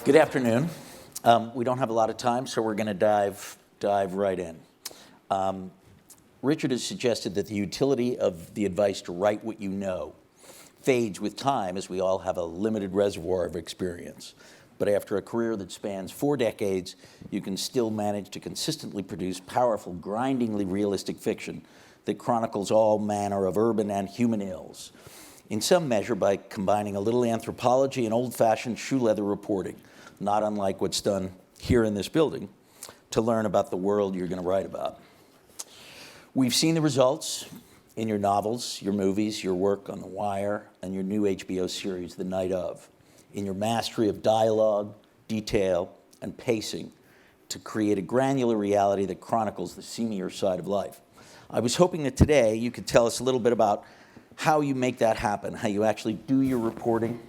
Good afternoon. We don't have a lot of time, so we're going to dive right in. Richard has suggested that the utility of the advice to write what you know fades with time, as we all have a limited reservoir of experience. But after a career that spans 4 decades, you can still manage to consistently produce powerful, grindingly realistic fiction that chronicles all manner of urban and human ills, in some measure by combining a little anthropology and old-fashioned shoe-leather reporting, not unlike what's done here in this building, to learn about the world you're going to write about. We've seen the results in your novels, your movies, your work on The Wire, and your new HBO series, The Night Of, in your mastery of dialogue, detail, and pacing to create a granular reality that chronicles the seamier side of life. I was hoping that today you could tell us a little bit about how you make that happen, how you actually do your reporting,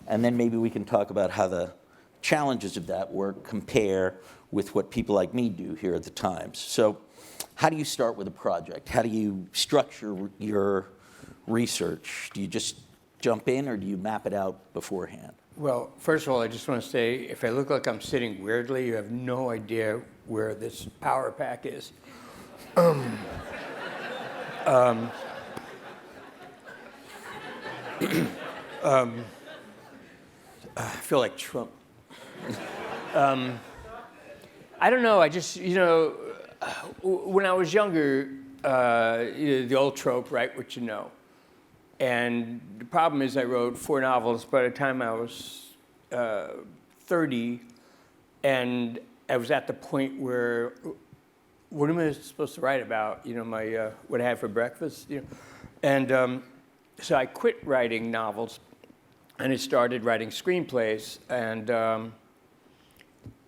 and then maybe we can talk about how the challenges of that work compare with what people like me do here at the Times. So how do you start with a project? How do you structure your research? Do you just jump in, or do you map it out beforehand? Well, first of all, I just want to say, if I look like I'm sitting weirdly, you have no idea where this power pack is. I feel like Trump. I don't know. I just, when I was younger, the old trope, write what you know. And the problem is I wrote 4 novels by the time I was 30, and I was at the point where, what am I supposed to write about? What I had for breakfast? And so I quit writing novels, and I started writing screenplays. And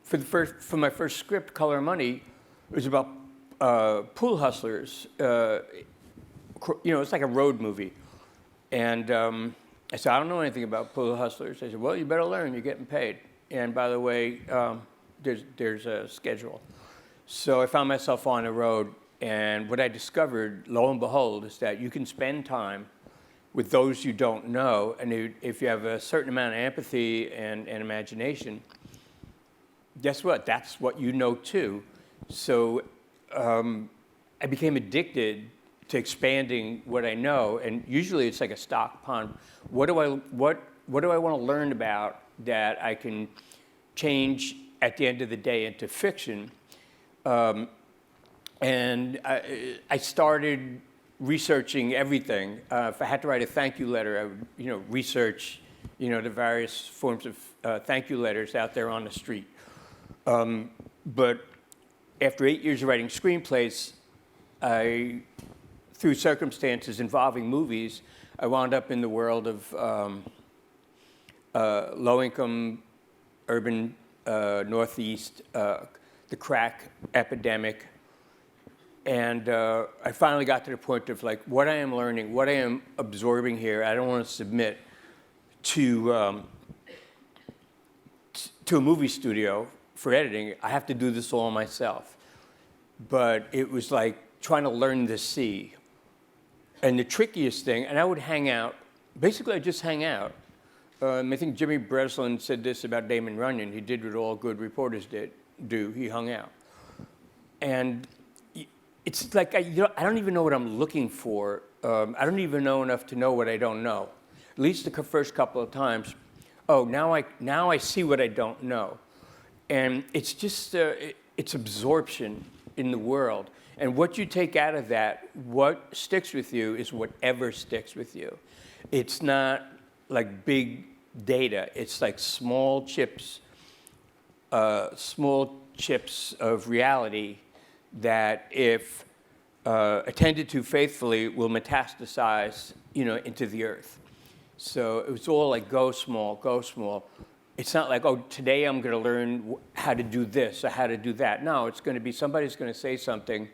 for my first script, Color of Money, it was about pool hustlers. It's like a road movie. And I said, I don't know anything about pool hustlers. I said, well, you better learn. You're getting paid. And by the way, there's a schedule. So I found myself on the road. And what I discovered, lo and behold, is that you can spend time with those you don't know. And if you have a certain amount of empathy and imagination, guess what? That's what you know, too. So I became addicted to expanding what I know, and usually it's like a stock pond. What do I want to learn about that I can change at the end of the day into fiction? And I started researching everything. If I had to write a thank you letter, I would research the various forms of thank you letters out there on the street. But after 8 years of writing screenplays, through circumstances involving movies, I wound up in the world of low-income, urban Northeast, the crack epidemic. And I finally got to the point of what I am learning, what I am absorbing here, I don't want to submit to a movie studio for editing. I have to do this all myself. But it was like trying to learn the sea. And the trickiest thing, and I would hang out, basically I just hang out. I think Jimmy Breslin said this about Damon Runyon. He did what all good reporters do. He hung out. And it's like, I don't even know what I'm looking for. I don't even know enough to know what I don't know. At least the first couple of times, now I see what I don't know. And it's just, it's absorption in the world. And what you take out of that, what sticks with you is whatever sticks with you. It's not like big data. It's like small chips of reality that, if attended to faithfully, will metastasize, into the earth. So it was all like go small, go small. It's not like, today I'm going to learn how to do this or how to do that. No, it's going to be somebody's going to say something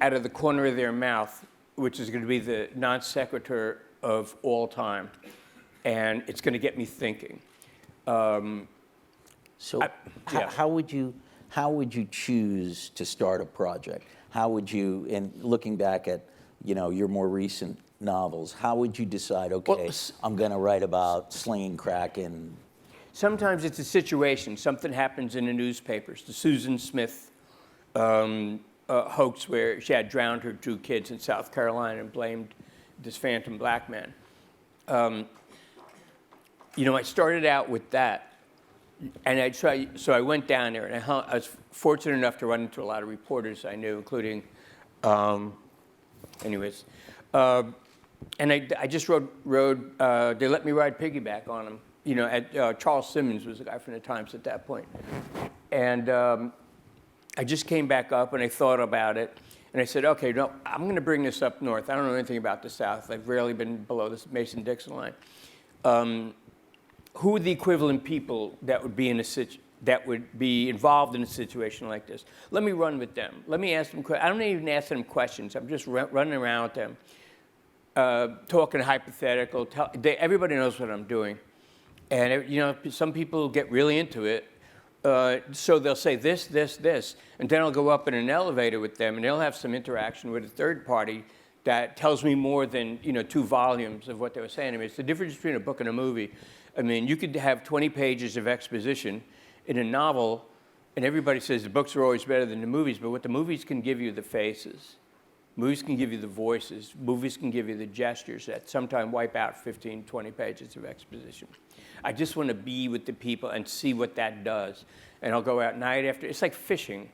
out of the corner of their mouth, which is going to be the non sequitur of all time. And it's going to get me thinking. How would you choose to start a project? How would you, in looking back at your more recent novels, how would you decide, I'm going to write about slinging crack in Sometimes it's a situation. Something happens in the newspapers. The Susan Smith hoax where she had drowned her 2 kids in South Carolina and blamed this phantom black man. I started out with that. And so I went down there, and I was fortunate enough to run into a lot of reporters I knew, including, and I just rode, they let me ride piggyback on them. Charles Simmons was the guy from the Times at that point. And I just came back up, and I thought about it. And I said, okay, no, I'm going to bring this up north. I don't know anything about the South. I've rarely been below the Mason-Dixon line. Who are the equivalent people that would be involved in a situation like this? Let me run with them. Let me ask them. I don't even ask them questions. I'm just running around with them, talking hypothetical. Everybody knows what I'm doing, and some people get really into it. So they'll say this, this, this, and then I'll go up in an elevator with them, and they'll have some interaction with a third party that tells me more than 2 volumes of what they were saying to me. It's the difference between a book and a movie. I mean, you could have 20 pages of exposition in a novel, and everybody says the books are always better than the movies, but what the movies can give you the faces. Movies can give you the voices. Movies can give you the gestures that sometimes wipe out 15, 20 pages of exposition. I just want to be with the people and see what that does. And I'll go out night after. It's like fishing.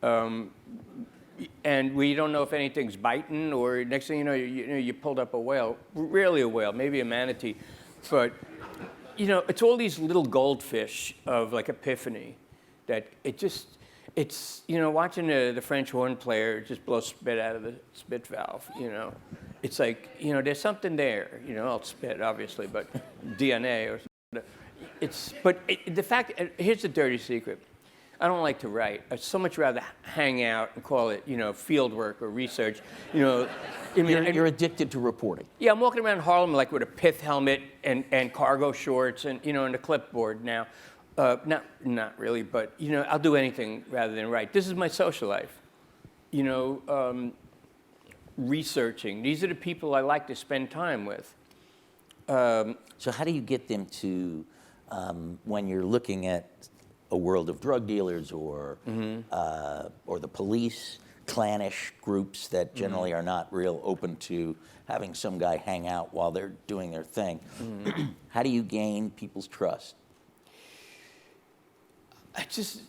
And we don't know if anything's biting, or next thing you know, you pulled up a whale. Rarely a whale, maybe a manatee. But, it's all these little goldfish of like epiphany that it's watching the French horn player just blow spit out of the spit valve, It's like, there's something there, I'll spit, obviously, but DNA or something. The fact, here's the dirty secret. I don't like to write. I'd so much rather hang out and call it, field work or research. You're addicted to reporting. Yeah, I'm walking around Harlem like with a pith helmet and cargo shorts and, and a clipboard now. Not really, but, I'll do anything rather than write. This is my social life. Researching. These are the people I like to spend time with. So how do you get them to, when you're looking at a world of drug dealers or the police, clannish groups that generally are not real open to having some guy hang out while they're doing their thing. How do you gain people's trust? I just,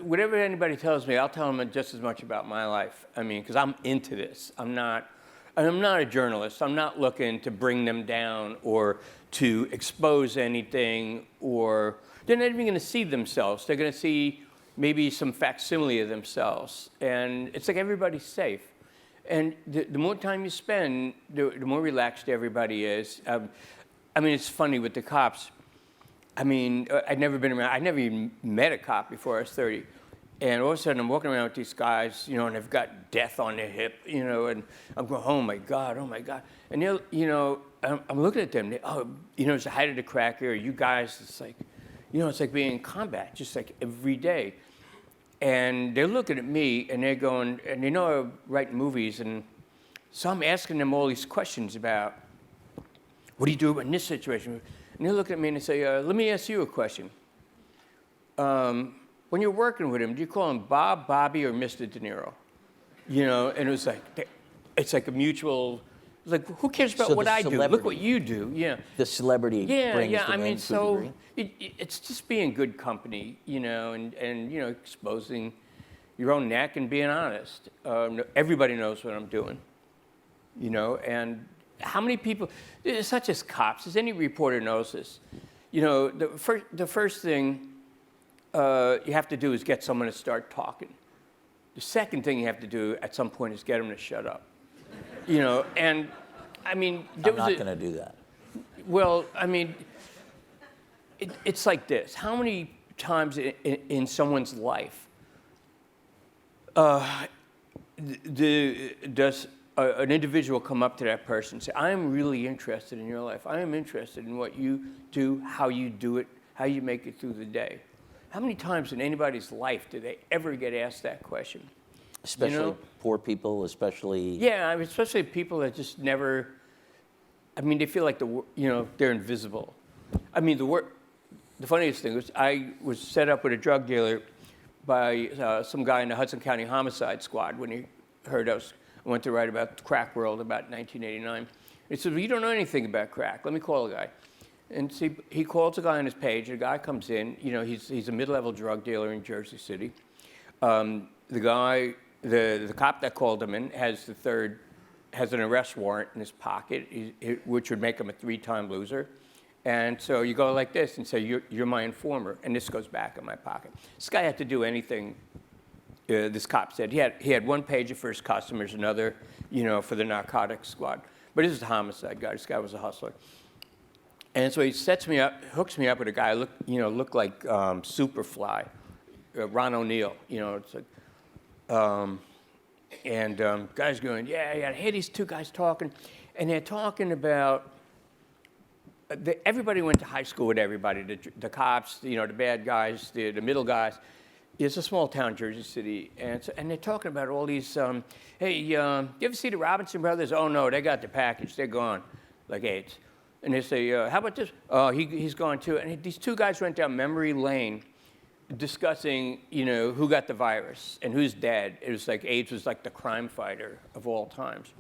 whatever anybody tells me, I'll tell them just as much about my life. I mean, because I'm into this. I'm not a journalist. I'm not looking to bring them down or to expose anything, or they're not even going to see themselves. They're going to see maybe some facsimile of themselves. And it's like everybody's safe. And the more time you spend, the more relaxed everybody is. It's funny with the cops. I never even met a cop before I was 30. And all of a sudden, I'm walking around with these guys, and they've got death on their hip, and I'm going, oh my God. And I'm looking at them, it's the height of the crack era. You guys, it's like, it's like being in combat, just like every day. And they're looking at me, and they're going, and they know I write movies, and so I'm asking them all these questions about, what do you do in this situation? And they look at me and they say, let me ask you a question. When you're working with him, do you call him Bob, Bobby, or Mr. De Niro? And it was like, it's like a mutual, like, who cares about what I do? Look what you do. Yeah. The celebrity brings the name to a degree. It's just being good company, and exposing your own neck and being honest. Everybody knows what I'm doing, and how many people, it's not just cops, as any reporter knows this. The first thing you have to do is get someone to start talking. The second thing you have to do at some point is get them to shut up. And I'm not going to do that. Well, it's like this. How many times in someone's life does an individual come up to that person and say, I am really interested in your life. I am interested in what you do, how you do it, how you make it through the day. How many times in anybody's life do they ever get asked that question? Especially poor people, especially... Yeah, especially people that just never... they feel like they're invisible. the funniest thing was I was set up with a drug dealer by some guy in the Hudson County Homicide Squad when he heard us. I went to write about the crack world about 1989. He said, well, you don't know anything about crack. Let me call a guy. And see, he calls a guy on his page. The guy comes in. You know, he's a mid-level drug dealer in Jersey City. The cop that called him in has an arrest warrant in his pocket, which would make him a 3-time loser. And so you go like this and say, you're my informer, and this goes back in my pocket. This guy had to do anything, this cop said. He had one pager for his customers, another, you know, for the narcotics squad. But this is a homicide guy. This guy was a hustler. And so he sets me up, hooks me up with a guy looked like Superfly, Ron O'Neal. You know, it's like, guys going, yeah. I hear these two guys talking, and they're talking about. Everybody went to high school with everybody. The cops, you know, the bad guys, the middle guys. It's a small town, Jersey City, and they're talking about all these. Hey, you ever see the Robinson brothers? Oh no, they got the package. They're gone, like AIDS. And they say, how about this? Oh, he's gone too. And these two guys went down memory lane, discussing, you know, who got the virus and who's dead. It was like AIDS was like the crime fighter of all times.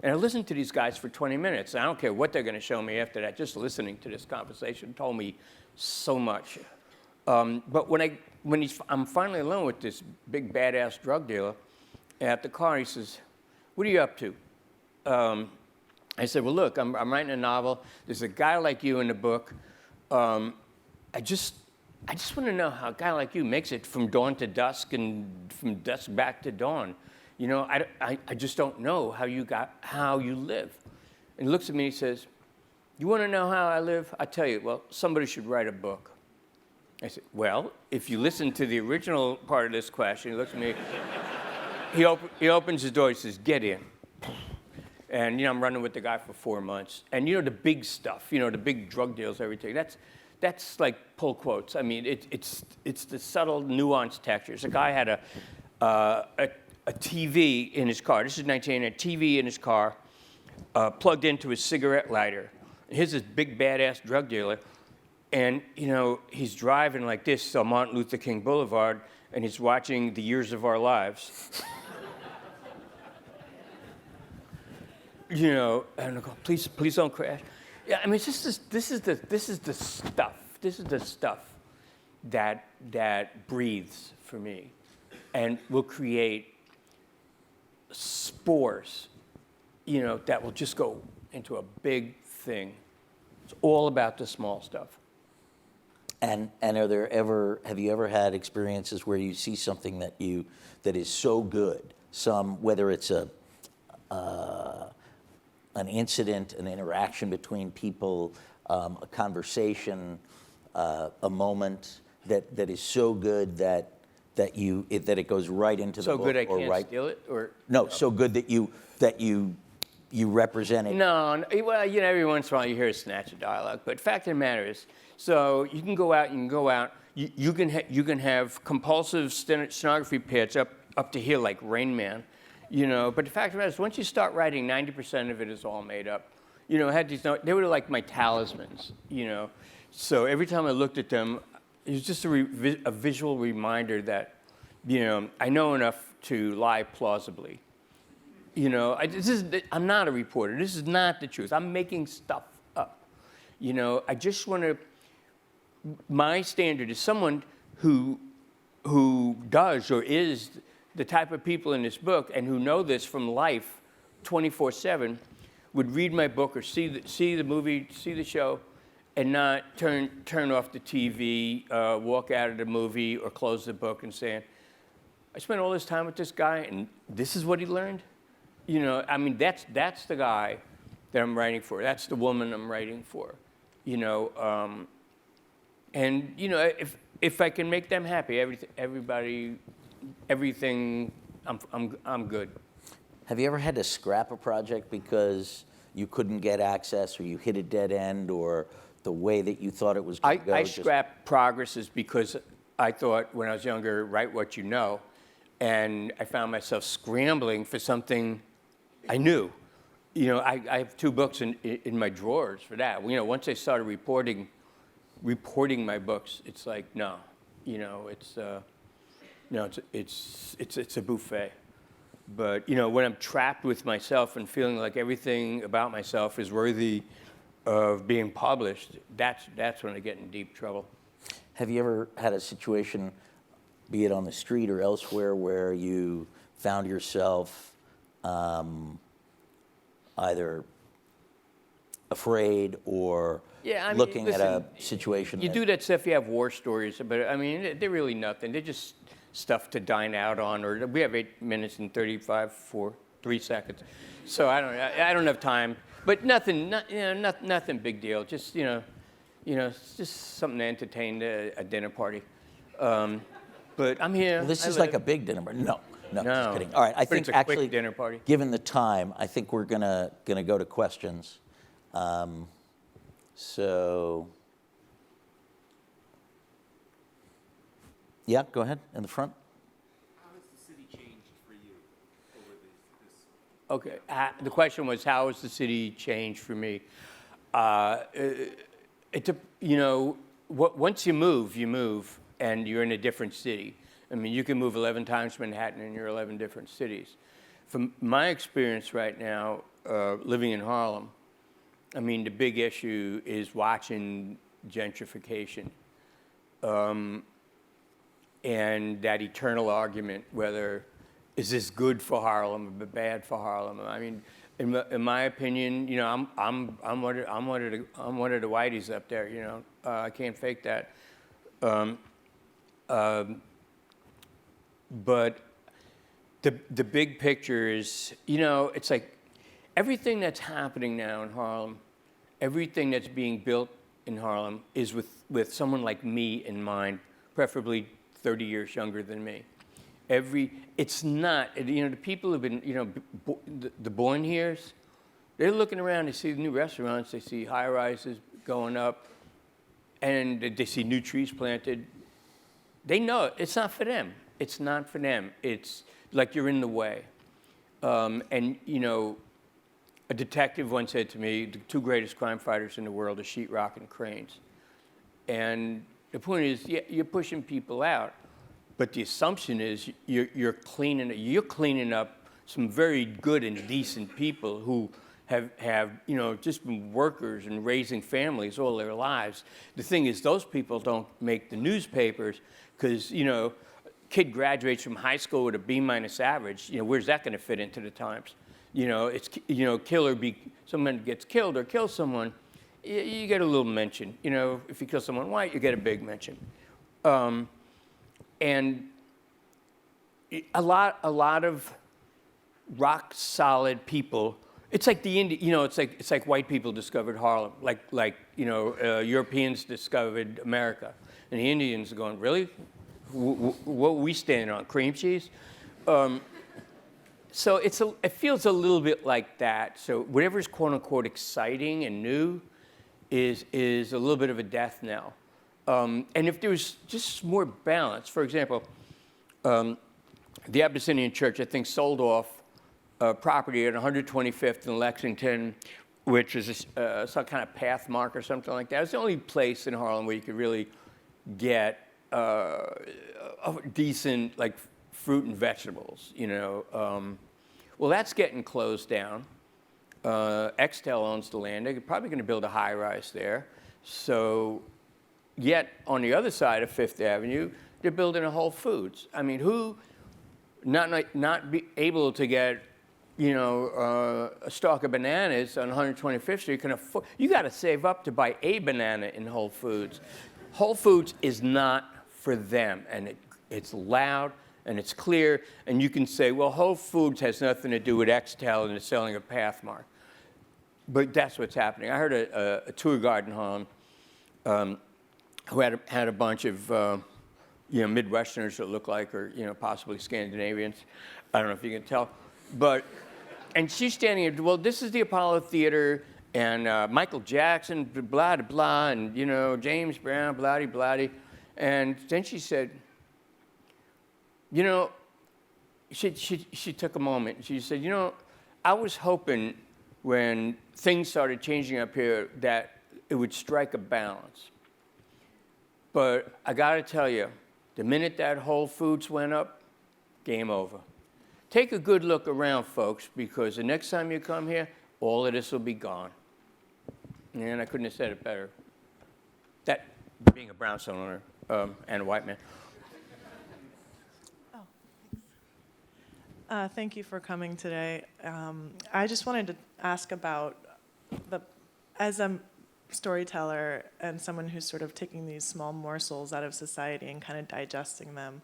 And I listened to these guys for 20 minutes. I don't care what they're going to show me after that. Just listening to this conversation told me so much. But when I'm finally alone with this big badass drug dealer at the car, he says, "What are you up to?" I said, "Well, look, I'm writing a novel. There's a guy like you in the book. I just want to know how a guy like you makes it from dawn to dusk and from dusk back to dawn. You know, I just don't know how you live." And he looks at me and he says, "You want to know how I live? I tell you, well, somebody should write a book." I said, "Well, if you listen to the original part of this question," he looks at me, he opens his door, he says, "Get in." And, you know, I'm running with the guy for 4 months. And, you know, the big stuff, you know, the big drug deals, everything, that's like pull quotes. I mean, it's the subtle, nuanced textures. A guy had a TV in his car. This is 1980, a TV in his car, plugged into his cigarette lighter. Here's this big badass drug dealer, and you know he's driving like this on Martin Luther King Boulevard, and he's watching The Years of Our Lives. You know, and I go, please don't crash. Yeah, I mean, it's just this is the stuff. This is the stuff that breathes for me, and will create spores, you know, that will just go into a big thing. It's all about the small stuff. And have you ever had experiences where you see something that is so good, whether it's an incident, an interaction between people, a conversation, a moment that is so good that it goes right into the book. So good I can't steal it, or no, so good that you represent it. No, well, you know, every once in a while you hear a snatch of dialogue, but fact of the matter is, so you can go out. You can have compulsive stenography pads up to here like Rain Man, you know. But the fact of the matter is, once you start writing, 90% of it is all made up. You know, they were like my talismans, you know. So every time I looked at them, it was just a visual reminder that, you know, I know enough to lie plausibly. You know, I'm not a reporter. This is not the truth. I'm making stuff up. You know, I just want to. My standard is someone who does or is the type of people in this book and who know this from life 24/7 would read my book or see the movie, see the show, and not turn off the TV, walk out of the movie, or close the book and saying, "I spent all this time with this guy, and this is what he learned." You know, I mean, that's the guy that I'm writing for. That's the woman I'm writing for. You know, and you know, if I can make them happy, everything, I'm good. Have you ever had to scrap a project because you couldn't get access, or you hit a dead end, or the way that you thought it was going to go? I scrapped progresses because I thought when I was younger, write what you know, and I found myself scrambling for something I knew. You know, I have 2 books in my drawers for that. You know, once I started reporting reporting my books, it's like, no, it's it's a buffet. But when I'm trapped with myself and feeling like everything about myself is worthy of being published, that's when I get in deep trouble. Have you ever had a situation, be it on the street or elsewhere, where you found yourself either afraid or looking at a situation? You do that stuff, you have war stories, but I mean, they're really nothing. They're just stuff to dine out on, or we have 8 minutes and 3 seconds. So I don't have time, but nothing big deal. Just, it's just something to entertain a dinner party. But I'm here. Well, this is like a big dinner party. No, just kidding. All right, I think it's a actually, quick dinner party. Given the time, I think we're gonna go to questions. So, yeah, go ahead in the front. How has the city changed for you over this? Okay, the question was, how has the city changed for me? Once you move, and you're in a different city. I mean, you can move 11 times to Manhattan and you're 11 different cities. From my experience right now, living in Harlem, I mean, the big issue is watching gentrification. And that eternal argument, whether is this good for Harlem or bad for Harlem? I mean, in my opinion, I'm one of the whiteys up there. I can't fake that. But the big picture is, it's like everything that's happening now in Harlem, everything that's being built in Harlem is with someone like me in mind, preferably 30 years younger than me. It's not, the people who've been, the born here's, they're looking around, they see the new restaurants, they see high rises going up, and they see new trees planted. They know it's not for them. It's not for them. It's like you're in the way. And, a detective once said to me, the two greatest crime fighters in the world are sheetrock and cranes. And the point is, yeah, you're pushing people out, but the assumption is you're cleaning up some very good and decent people who have just been workers and raising families all their lives. The thing is, those people don't make the newspapers because, kid graduates from high school with a B- average. Where's that going to fit into the Times? Someone gets killed or kills someone, you get a little mention. If you kill someone white, you get a big mention. And a lot of rock solid people. It's like it's like white people discovered Harlem, like Europeans discovered America, and the Indians are going, really? What are we standing on? Cream cheese? So it feels a little bit like that. So whatever's quote unquote exciting and new is a little bit of a death knell. And if there was just more balance, for example, the Abyssinian Church, I think, sold off property at 125th and Lexington, which is some kind of path mark or something like that. It's the only place in Harlem where you could really get decent, fruit and vegetables, Well, that's getting closed down. Extel owns the land. They're probably going to build a high-rise there. So, yet on the other side of Fifth Avenue, they're building a Whole Foods. I mean, who not be able to get, a stalk of bananas on 125th Street can afford? You got to save up to buy a banana in Whole Foods. Whole Foods is not for them, and it's loud and it's clear, and you can say, well, Whole Foods has nothing to do with Extel and it's selling a Pathmark. But that's what's happening. I heard a tour guide in Harlem who had a bunch of Midwesterners that look like, or possibly Scandinavians. I don't know if you can tell, and she's standing there. Well, this is the Apollo Theater, and Michael Jackson, blah blah blah, and James Brown, blah blah blah. And then she said, she took a moment. She said, I was hoping when things started changing up here that it would strike a balance. But I got to tell you, the minute that Whole Foods went up, game over. Take a good look around, folks, because the next time you come here, all of this will be gone. And I couldn't have said it better. That being a brownstone owner and a white man. Thank you for coming today. I just wanted to ask about as a storyteller and someone who's sort of taking these small morsels out of society and kind of digesting them,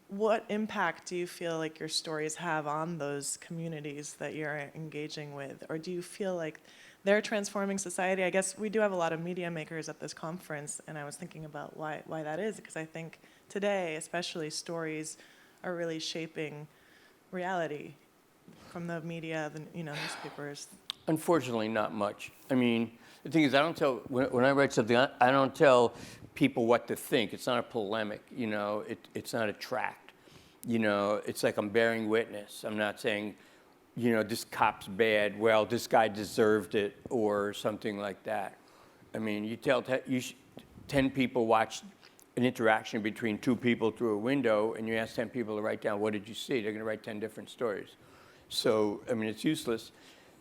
what impact do you feel like your stories have on those communities that you're engaging with? Or do you feel like they're transforming society? I guess we do have a lot of media makers at this conference, and I was thinking about why that is, because I think today, especially, stories are really shaping reality from the media, the newspapers. Unfortunately, not much. I mean, the thing is, I don't tell, when I write something, I don't tell people what to think. It's not a polemic, it's not a tract. It's like I'm bearing witness. I'm not saying, this cop's bad, well, this guy deserved it, or something like that. I mean, you tell 10 people watch an interaction between two people through a window, and you ask 10 people to write down, what did you see? They're going to write 10 different stories. So, I mean, it's useless.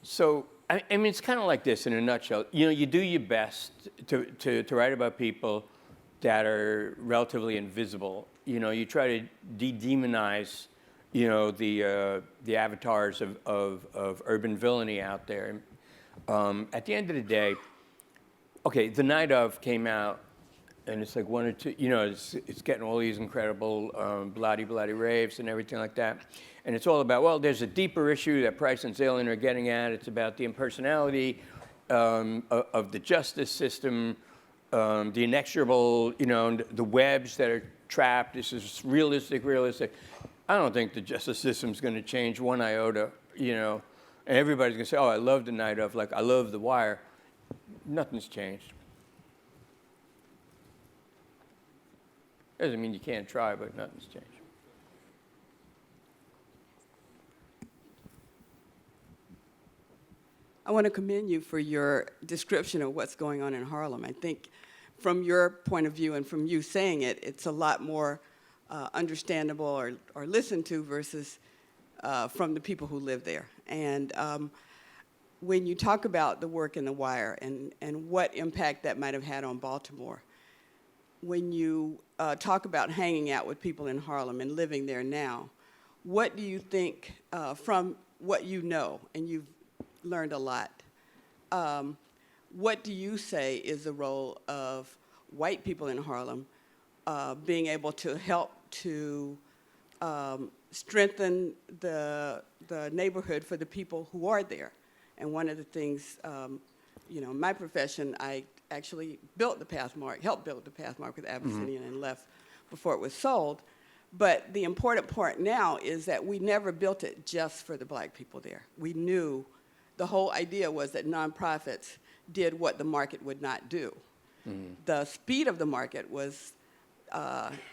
So, I mean, it's kind of like this in a nutshell. You do your best to write about people that are relatively invisible. You try to de-demonize, the avatars of urban villainy out there. At the end of the day, okay, The Night Of came out, and it's like one or two, it's getting all these incredible bloody raves and everything like that. And it's all about, well, there's a deeper issue that Price and Zalian are getting at. It's about the impersonality of the justice system, the inexorable, the webs that are trapped. This is realistic. I don't think the justice system's going to change one iota, And everybody's going to say, oh, I love The Night Of, like I love The Wire. Nothing's changed. Doesn't mean you can't try, but nothing's changed. I want to commend you for your description of what's going on in Harlem. I think from your point of view and from you saying it, it's a lot more understandable or listened to versus from the people who live there. And when you talk about the work in The Wire and what impact that might have had on Baltimore, when you talk about hanging out with people in Harlem and living there now, what do you think, from what you know, and you've learned a lot, what do you say is the role of white people in Harlem being able to help to strengthen the neighborhood for the people who are there? And one of the things, in my profession, I actually built the Pathmark, helped build the Pathmark with Abyssinian and left before it was sold. But the important part now is that we never built it just for the black people there. We knew the whole idea was that nonprofits did what the market would not do. Mm-hmm. The speed of the market was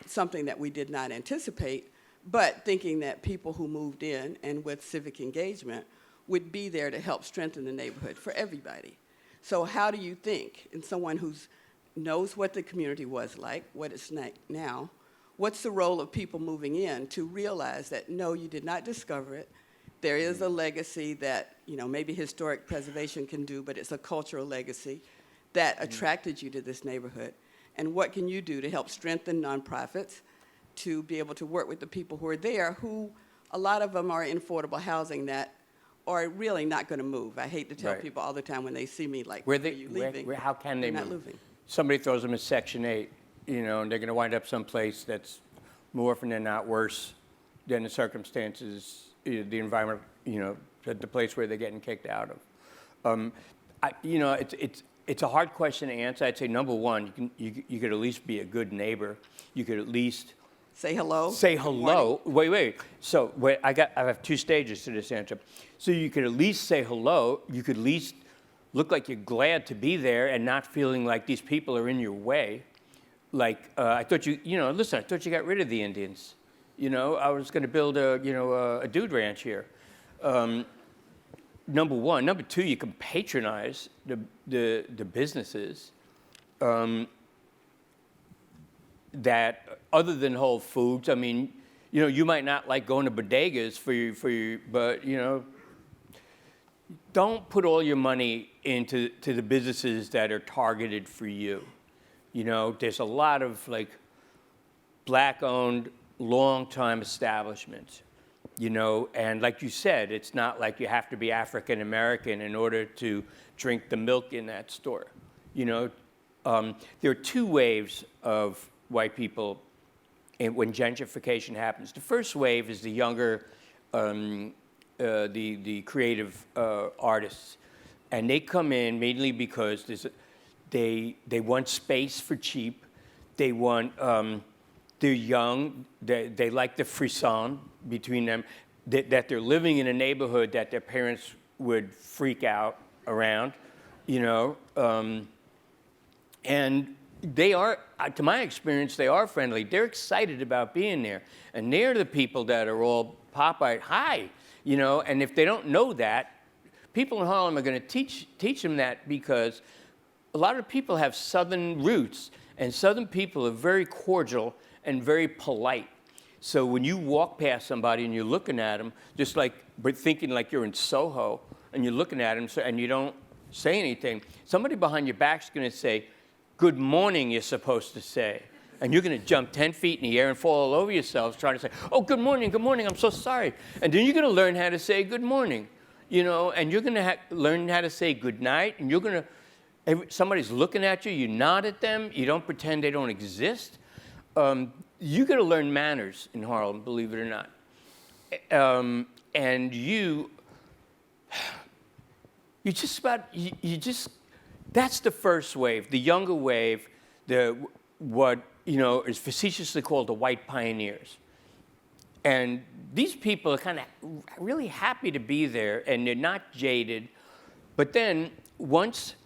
something that we did not anticipate, but thinking that people who moved in and with civic engagement would be there to help strengthen the neighborhood for everybody. So how do you think, in someone who knows what the community was like, what it's like now, what's the role of people moving in to realize that, no, you did not discover it. There is a legacy that, maybe historic preservation can do, but it's a cultural legacy that attracted you to this neighborhood. And what can you do to help strengthen nonprofits to be able to work with the people who are there, who a lot of them are in affordable housing that are really not going to move. I hate to tell people all the time when they see me, like, are you leaving? How can they not move? Moving. Somebody throws them a Section 8, and they're going to wind up someplace that's more often than not worse than the circumstances, the environment, the place where they're getting kicked out of. It's a hard question to answer. I'd say, number one, you could at least be a good neighbor. You could at least say hello. Say hello. Wait. So I have two stages to this answer. So you could at least say hello. You could at least look like you're glad to be there and not feeling like these people are in your way. Like, I thought I thought you got rid of the Indians. I was going to build a dude ranch here. Number one. Number two, you can patronize the businesses. that other than Whole Foods, I mean, you might not like going to bodegas but don't put all your money into the businesses that are targeted for you. There's a lot of like black-owned, long-time establishments, and like you said, it's not like you have to be African American in order to drink the milk in that store. There are two waves of white people when gentrification happens. The first wave is the younger, the creative artists, and they come in mainly because they want space for cheap. They want they're young. They like the frisson between them. That they're living in a neighborhood that their parents would freak out around, and they are, to my experience, they are friendly. They're excited about being there. And they're the people that are all pop-eyed, hi, and if they don't know that, people in Harlem are going to teach them that, because a lot of people have Southern roots, and Southern people are very cordial and very polite. So when you walk past somebody and you're looking at them, just like, but thinking like you're in Soho, and you're looking at them and you don't say anything, somebody behind your back's going to say, good morning, you're supposed to say. And you're going to jump 10 feet in the air and fall all over yourselves trying to say, oh, good morning, I'm so sorry. And then you're going to learn how to say good morning, and you're going to learn how to say good night, and you're going to, somebody's looking at you, you nod at them, you don't pretend they don't exist. You got to learn manners in Harlem, believe it or not. And that's the first wave, the younger wave, what is facetiously called the white pioneers. And these people are kind of really happy to be there, and they're not jaded. But then once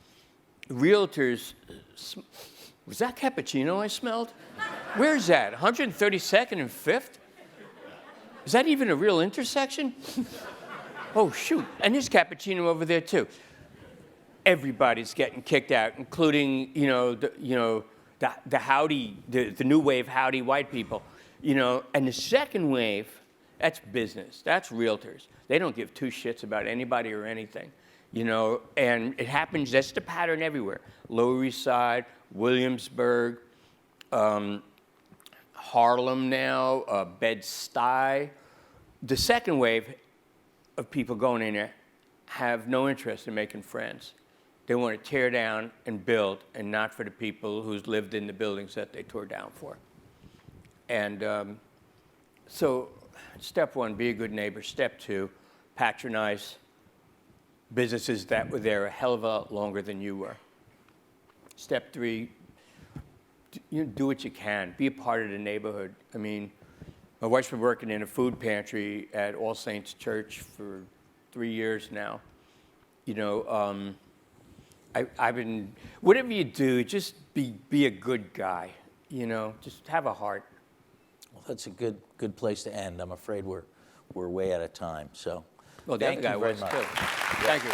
realtors, was that cappuccino I smelled? Where's that, 132nd and 5th? Is that even a real intersection? Oh, shoot, and there's cappuccino over there too. Everybody's getting kicked out, including, the howdy, the new wave howdy white people, And the second wave, that's business. That's realtors. They don't give two shits about anybody or anything, And it happens. That's the pattern everywhere. Lower East Side, Williamsburg, Harlem now, Bed-Stuy. The second wave of people going in there have no interest in making friends. They want to tear down and build, and not for the people who's lived in the buildings that they tore down for. And so step one, be a good neighbor. Step two, patronize businesses that were there a hell of a lot longer than you were. Step three, do what you can. Be a part of the neighborhood. I mean, my wife's been working in a food pantry at All Saints Church for 3 years now. I've been, whatever you do, just be a good guy, just have a heart. Well, that's a good place to end. I'm afraid we're way out of time. So, Well, the other guy was too. Thank you.